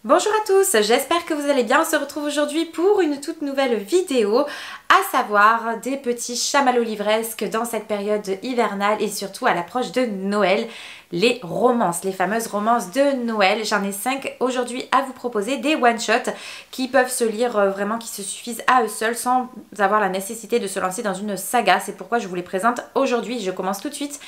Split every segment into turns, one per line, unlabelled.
Bonjour à tous, j'espère que vous allez bien. On se retrouve aujourd'hui pour une toute nouvelle vidéo, à savoir des petits chamallows livresques dans cette période hivernale et surtout à l'approche de Noël. Les romances, les fameuses romances de Noël. J'en ai 5 aujourd'hui à vous proposer, des one-shots qui peuvent se lire vraiment, qui se suffisent à eux seuls sans avoir la nécessité de se lancer dans une saga. C'est pourquoi je vous les présente aujourd'hui. Je commence tout de suite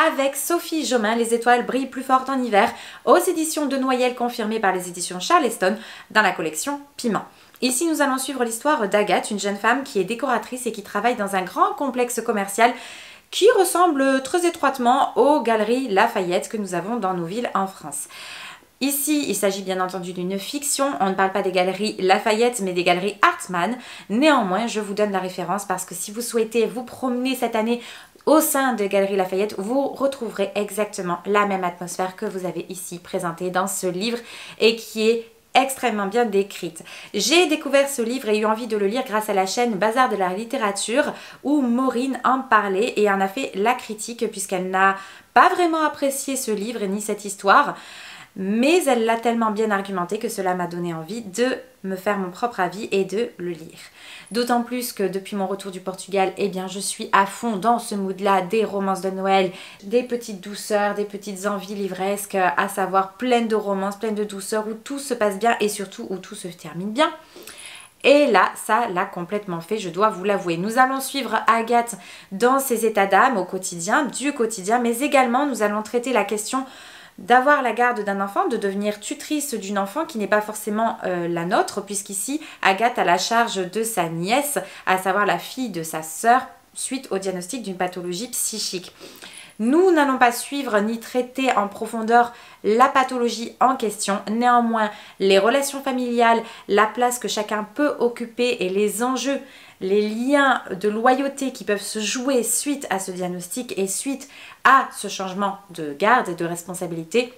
avec Sophie Jomain, Les étoiles brillent plus fort en hiver, aux éditions de Noyelles, confirmées par les éditions Charleston dans la collection Piment. Ici, nous allons suivre l'histoire d'Agathe, une jeune femme qui est décoratrice et qui travaille dans un grand complexe commercial qui ressemble très étroitement aux galeries Lafayette que nous avons dans nos villes en France. Ici, il s'agit bien entendu d'une fiction, on ne parle pas des galeries Lafayette mais des galeries Hartmann. Néanmoins, je vous donne la référence parce que si vous souhaitez vous promener cette année au sein de Galeries Lafayette, vous retrouverez exactement la même atmosphère que vous avez ici présentée dans ce livre et qui est extrêmement bien décrite. J'ai découvert ce livre et eu envie de le lire grâce à la chaîne Bazar de la littérature où Maureen en parlait et en a fait la critique puisqu'elle n'a pas vraiment apprécié ce livre ni cette histoire. Mais elle l'a tellement bien argumenté que cela m'a donné envie de me faire mon propre avis et de le lire. D'autant plus que depuis mon retour du Portugal, eh bien je suis à fond dans ce mood-là des romances de Noël, des petites douceurs, des petites envies livresques, à savoir pleines de romances, pleines de douceurs, où tout se passe bien et surtout où tout se termine bien. Et là, ça l'a complètement fait, je dois vous l'avouer. Nous allons suivre Agathe dans ses états d'âme au quotidien, du quotidien, mais également nous allons traiter la question d'avoir la garde d'un enfant, de devenir tutrice d'une enfant qui n'est pas forcément la nôtre, puisqu'ici, Agathe a la charge de sa nièce, à savoir la fille de sa sœur, suite au diagnostic d'une pathologie psychique. Nous n'allons pas suivre ni traiter en profondeur la pathologie en question. Néanmoins, les relations familiales, la place que chacun peut occuper et les enjeux, les liens de loyauté qui peuvent se jouer suite à ce diagnostic et suite à ce changement de garde et de responsabilité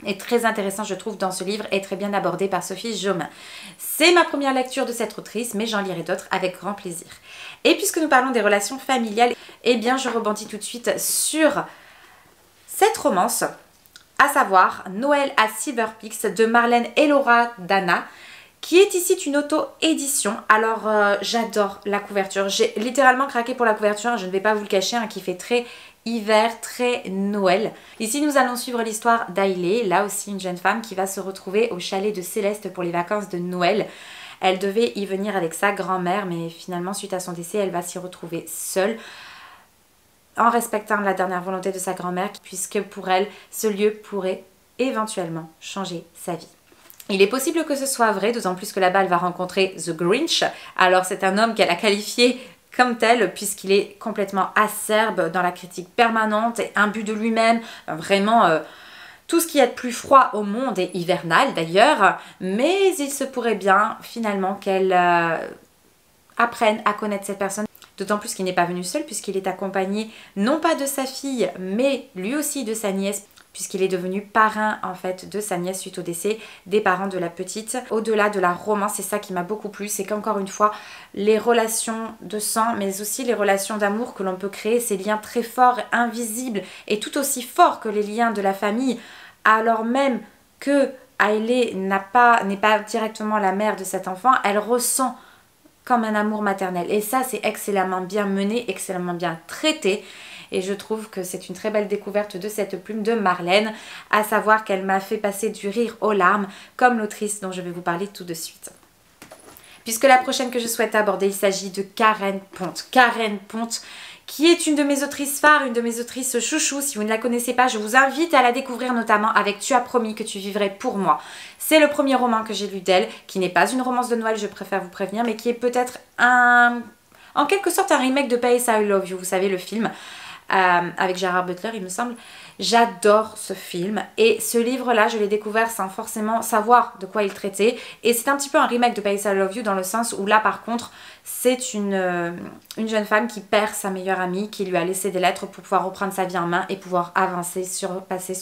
est très intéressant, je trouve, dans ce livre et très bien abordé par Sophie Jomain. C'est ma première lecture de cette autrice, mais j'en lirai d'autres avec grand plaisir. Et puisque nous parlons des relations familiales, eh bien je rebondis tout de suite sur cette romance, à savoir Noël à Silver Peaks de Marlène et Laura Dana, qui est ici une auto-édition. Alors j'adore la couverture, j'ai littéralement craqué pour la couverture, je ne vais pas vous le cacher, hein, qui fait très hiver, très Noël. Ici nous allons suivre l'histoire d'Ailey, là aussi une jeune femme qui va se retrouver au chalet de Céleste pour les vacances de Noël. Elle devait y venir avec sa grand-mère, mais finalement suite à son décès, elle va s'y retrouver seule, en respectant la dernière volonté de sa grand-mère, puisque pour elle, ce lieu pourrait éventuellement changer sa vie. Il est possible que ce soit vrai, d'autant plus que là-bas, elle va rencontrer The Grinch. Alors c'est un homme qu'elle a qualifié comme tel, puisqu'il est complètement acerbe dans la critique permanente et imbu de lui-même, vraiment tout ce qui est de plus froid au monde est hivernal d'ailleurs, mais il se pourrait bien finalement qu'elle apprenne à connaître cette personne, d'autant plus qu'il n'est pas venu seul puisqu'il est accompagné non pas de sa fille, mais lui aussi de sa nièce, puisqu'il est devenu parrain en fait de sa nièce suite au décès des parents de la petite. Au-delà de la romance, c'est ça qui m'a beaucoup plu, c'est qu'encore une fois, les relations de sang, mais aussi les relations d'amour que l'on peut créer, ces liens très forts, invisibles, et tout aussi forts que les liens de la famille, alors même que Hailey n'est pas directement la mère de cet enfant, elle ressent comme un amour maternel. Et ça, c'est excellemment bien mené, excellemment bien traité. Et je trouve que c'est une très belle découverte de cette plume de Marlène, à savoir qu'elle m'a fait passer du rire aux larmes, comme l'autrice dont je vais vous parler tout de suite. Puisque la prochaine que je souhaite aborder, il s'agit de Karen Ponte. Karen Ponte, qui est une de mes autrices phares, une de mes autrices chouchou. Si vous ne la connaissez pas, je vous invite à la découvrir notamment avec Tu as promis que tu vivrais pour moi. C'est le premier roman que j'ai lu d'elle, qui n'est pas une romance de Noël, je préfère vous prévenir, mais qui est peut-être en quelque sorte un remake de P.S. I Love You, vous savez, le film. Avec Gerard Butler il me semble. J'adore ce film et ce livre là je l'ai découvert sans forcément savoir de quoi il traitait et c'est un petit peu un remake de P.S. I Love You dans le sens où là par contre c'est une jeune femme qui perd sa meilleure amie, qui lui a laissé des lettres pour pouvoir reprendre sa vie en main et pouvoir avancer, surmonter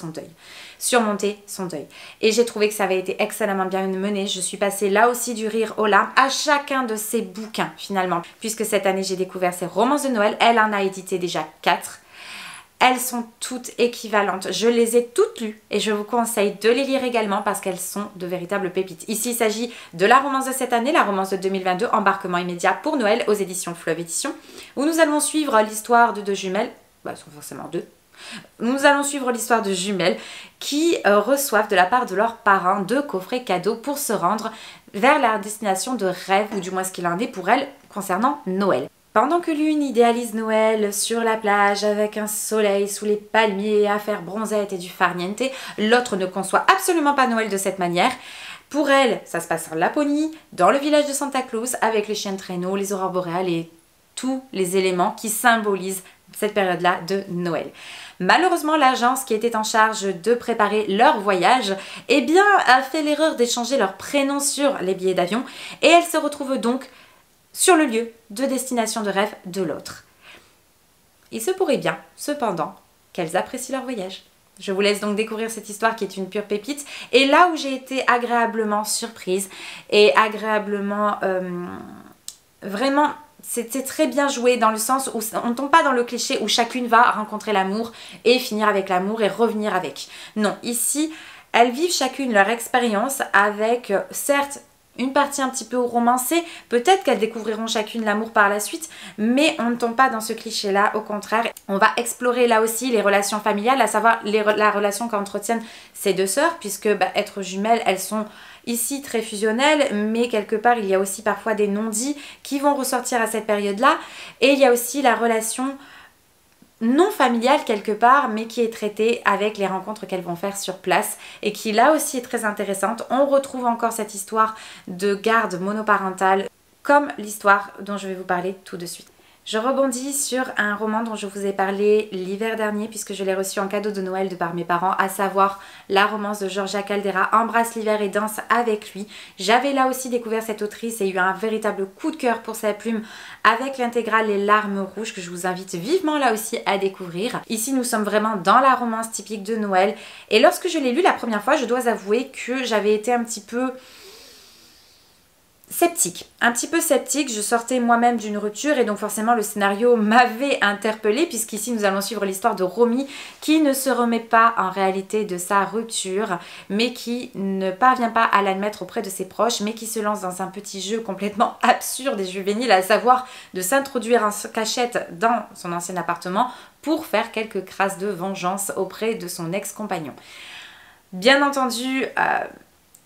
son deuil. Et j'ai trouvé que ça avait été excellemment bien mené. Je suis passée là aussi du rire aux larmes à chacun de ses bouquins finalement, puisque cette année j'ai découvert ses romances de Noël. Elle en a édité déjà 4. elles sont toutes équivalentes. Je les ai toutes lues et je vous conseille de les lire également parce qu'elles sont de véritables pépites. Ici, il s'agit de la romance de cette année, la romance de 2022, Embarquement immédiat pour Noël aux éditions Fleuve Édition, où nous allons suivre l'histoire de deux jumelles, elles sont forcément deux. Nous allons suivre l'histoire de jumelles qui reçoivent de la part de leurs parents 2 coffrets cadeaux pour se rendre vers la destination de rêve, ou du moins ce qu'il en est pour elles concernant Noël. Pendant que l'une idéalise Noël sur la plage avec un soleil sous les palmiers à faire bronzette et du farniente, l'autre ne conçoit absolument pas Noël de cette manière. Pour elle, ça se passe en Laponie, dans le village de Santa Claus, avec les chiens de traîneau, les aurores boréales et tous les éléments qui symbolisent cette période-là de Noël. Malheureusement, l'agence qui était en charge de préparer leur voyage, eh bien, a fait l'erreur d'échanger leur prénom sur les billets d'avion et elles se retrouvent donc sur le lieu de destination de rêve de l'autre. Il se pourrait bien, cependant, qu'elles apprécient leur voyage. Je vous laisse donc découvrir cette histoire qui est une pure pépite. Et là où j'ai été agréablement surprise et agréablement... vraiment... C'était très bien joué dans le sens où on ne tombe pas dans le cliché où chacune va rencontrer l'amour et finir avec l'amour et revenir avec. Non, ici, elles vivent chacune leur expérience avec, certes, une partie un petit peu romancée. Peut-être qu'elles découvriront chacune l'amour par la suite, mais on ne tombe pas dans ce cliché-là. Au contraire, on va explorer là aussi les relations familiales, à savoir la relation qu'entretiennent ces deux sœurs, puisque être jumelles, elles sont... ici très fusionnelles, mais quelque part il y a aussi parfois des non-dits qui vont ressortir à cette période-là. Et il y a aussi la relation non familiale quelque part, mais qui est traitée avec les rencontres qu'elles vont faire sur place et qui là aussi est très intéressante. On retrouve encore cette histoire de garde monoparentale comme l'histoire dont je vais vous parler tout de suite. Je rebondis sur un roman dont je vous ai parlé l'hiver dernier puisque je l'ai reçu en cadeau de Noël de par mes parents, à savoir la romance de Georgia Caldera, Embrasse l'hiver et danse avec lui. J'avais là aussi découvert cette autrice et eu un véritable coup de cœur pour sa plume avec l'intégrale Les larmes rouges que je vous invite vivement là aussi à découvrir. Ici nous sommes vraiment dans la romance typique de Noël et lorsque je l'ai lu la première fois, je dois avouer que j'avais été un petit peu... un petit peu sceptique, je sortais moi-même d'une rupture et donc forcément le scénario m'avait interpellée puisqu'ici nous allons suivre l'histoire de Romy qui ne se remet pas en réalité de sa rupture mais qui ne parvient pas à l'admettre auprès de ses proches mais qui se lance dans un petit jeu complètement absurde et juvénile, à savoir de s'introduire en cachette dans son ancien appartement pour faire quelques crasses de vengeance auprès de son ex-compagnon. Bien entendu...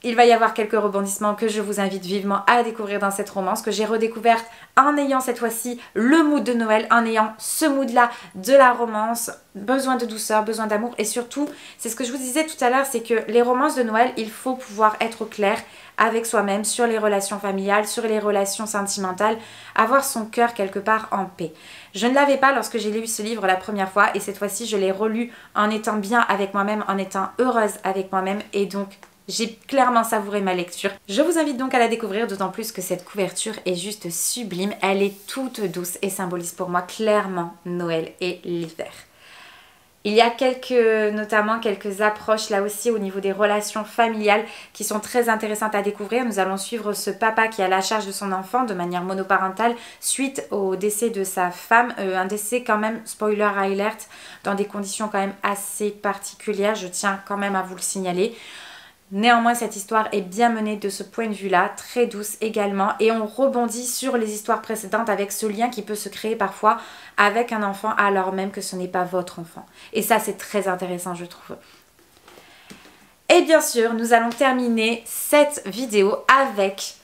il va y avoir quelques rebondissements que je vous invite vivement à découvrir dans cette romance que j'ai redécouverte en ayant cette fois-ci le mood de Noël, en ayant ce mood-là de la romance, besoin de douceur, besoin d'amour et surtout, c'est ce que je vous disais tout à l'heure, c'est que les romances de Noël, il faut pouvoir être au clair avec soi-même sur les relations familiales, sur les relations sentimentales, avoir son cœur quelque part en paix. Je ne l'avais pas lorsque j'ai lu ce livre la première fois et cette fois-ci je l'ai relu en étant bien avec moi-même, en étant heureuse avec moi-même et donc... j'ai clairement savouré ma lecture. Je vous invite donc à la découvrir, d'autant plus que cette couverture est juste sublime. Elle est toute douce et symbolise pour moi clairement Noël et l'hiver. Il y a notamment quelques approches là aussi au niveau des relations familiales qui sont très intéressantes à découvrir. Nous allons suivre ce papa qui a la charge de son enfant de manière monoparentale suite au décès de sa femme. Un décès quand même, spoiler alert, dans des conditions quand même assez particulières. Je tiens quand même à vous le signaler. Néanmoins, cette histoire est bien menée de ce point de vue-là, très douce également. Et on rebondit sur les histoires précédentes avec ce lien qui peut se créer parfois avec un enfant alors même que ce n'est pas votre enfant. Et ça, c'est très intéressant, je trouve. Et bien sûr, nous allons terminer cette vidéo avec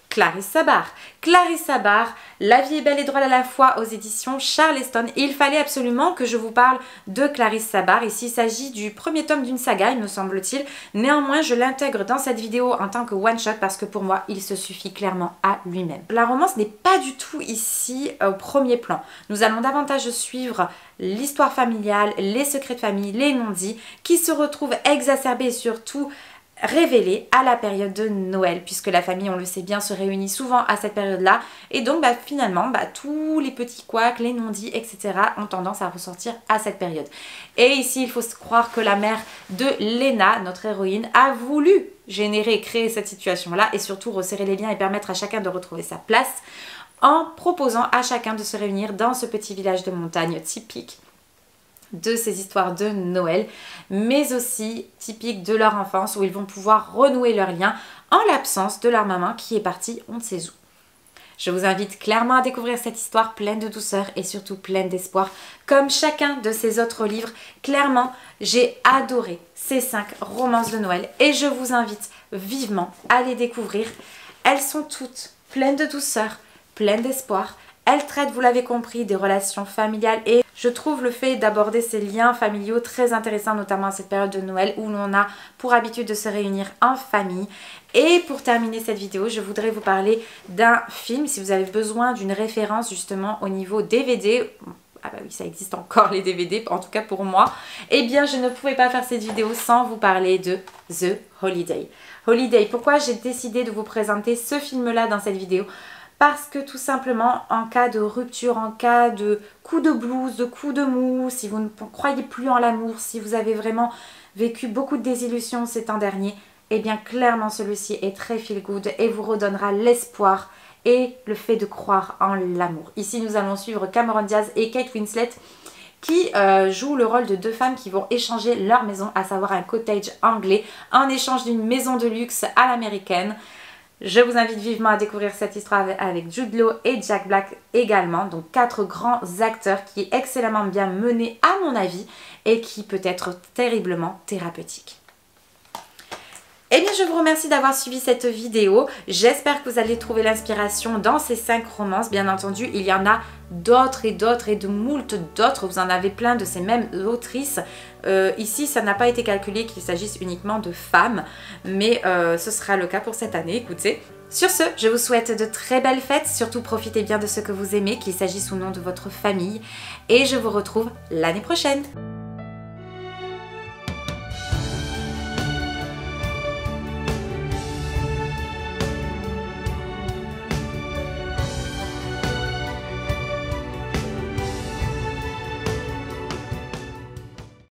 Clarisse Sabart. Clarisse Sabart, La vie est belle et drôle à la fois aux éditions Charleston. Et il fallait absolument que je vous parle de Clarisse Sabart. Ici, il s'agit du premier tome d'une saga, il me semble-t-il. Néanmoins, je l'intègre dans cette vidéo en tant que one-shot parce que pour moi, il se suffit clairement à lui-même. La romance n'est pas du tout ici au premier plan. Nous allons davantage suivre l'histoire familiale, les secrets de famille, les non-dits qui se retrouvent exacerbés et surtout révélé à la période de Noël puisque la famille, on le sait bien, se réunit souvent à cette période-là et donc finalement tous les petits couacs, les non-dits, etc. ont tendance à ressortir à cette période. Et ici, il faut se croire que la mère de Lena, notre héroïne, a voulu créer cette situation-là et surtout resserrer les liens et permettre à chacun de retrouver sa place en proposant à chacun de se réunir dans ce petit village de montagne typique de ces histoires de Noël, mais aussi typiques de leur enfance où ils vont pouvoir renouer leur lien en l'absence de leur maman qui est partie on ne sait où. Je vous invite clairement à découvrir cette histoire pleine de douceur et surtout pleine d'espoir. Comme chacun de ces autres livres, clairement, j'ai adoré ces 5 romances de Noël et je vous invite vivement à les découvrir. Elles sont toutes pleines de douceur, pleines d'espoir. Elles traitent, vous l'avez compris, des relations familiales et je trouve le fait d'aborder ces liens familiaux très intéressant, notamment à cette période de Noël où l'on a pour habitude de se réunir en famille. Et pour terminer cette vidéo, je voudrais vous parler d'un film, si vous avez besoin d'une référence justement au niveau DVD. Ah bah oui, ça existe encore les DVD, en tout cas pour moi. Eh bien, je ne pouvais pas faire cette vidéo sans vous parler de The Holiday. Holiday, pourquoi j'ai décidé de vous présenter ce film-là dans cette vidéo ? Parce que tout simplement, en cas de rupture, en cas de coup de blues, de coup de mou, si vous ne croyez plus en l'amour, si vous avez vraiment vécu beaucoup de désillusions ces temps derniers, eh bien clairement celui-ci est très feel good et vous redonnera l'espoir et le fait de croire en l'amour. Ici, nous allons suivre Cameron Diaz et Kate Winslet qui jouent le rôle de 2 femmes qui vont échanger leur maison, à savoir un cottage anglais, en échange d'une maison de luxe à l'américaine. Je vous invite vivement à découvrir cette histoire avec Jude Law et Jack Black également. Donc 4 grands acteurs qui est excellemment bien mené à mon avis et qui peut être terriblement thérapeutique. Eh bien, je vous remercie d'avoir suivi cette vidéo. J'espère que vous allez trouver l'inspiration dans ces 5 romances. Bien entendu, il y en a d'autres et d'autres et de moult d'autres. Vous en avez plein de ces mêmes autrices. Ici, ça n'a pas été calculé qu'il s'agisse uniquement de femmes, mais ce sera le cas pour cette année. Écoutez. Sur ce, je vous souhaite de très belles fêtes. Surtout, profitez bien de ce que vous aimez, qu'il s'agisse ou non de votre famille. Et je vous retrouve l'année prochaine.